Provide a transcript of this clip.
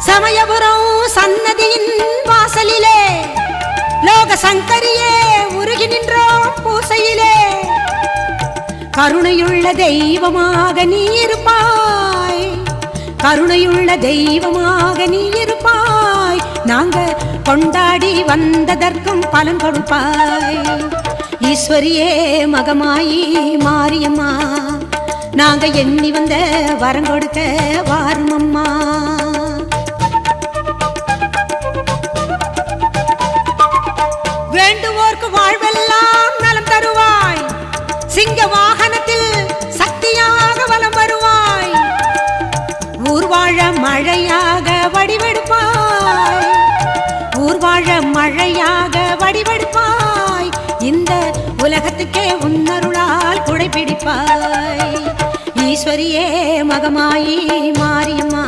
சமயபுரம் சன்னதியின் வாசலிலே லோக சங்கரியே உருகி நின்றோம் பூசையிலே. கருணையுள்ள தெய்வமாக நீ இருப்பாய், கருணையுள்ள தெய்வமாக நீ இருப்பாய். நாங்க கொண்டாடி வந்ததற்கும் பலன் கொடுப்பாய். ஈஸ்வரியே மகமாயி மாரியம்மா, நாங்க எண்ணி வந்த வரம் கொடுக்க வாரும் அம்மா. வேண்டுவோர்க்கு வாழ்வெல்லாம் நலம் தருவாய், சிங்க வாகனத்தில் சக்தியாக வலம் வருவாய். ஊர்வாழ மழையாக வடிவெடுப்பாய், ஊர்வாழ மழையாக வடிவெடுப்பாய். இந்த உலகத்துக்கே உன்னருளால் குடை பிடிப்பாய். ஈஸ்வரியே மகமாயி மாரியம்மா.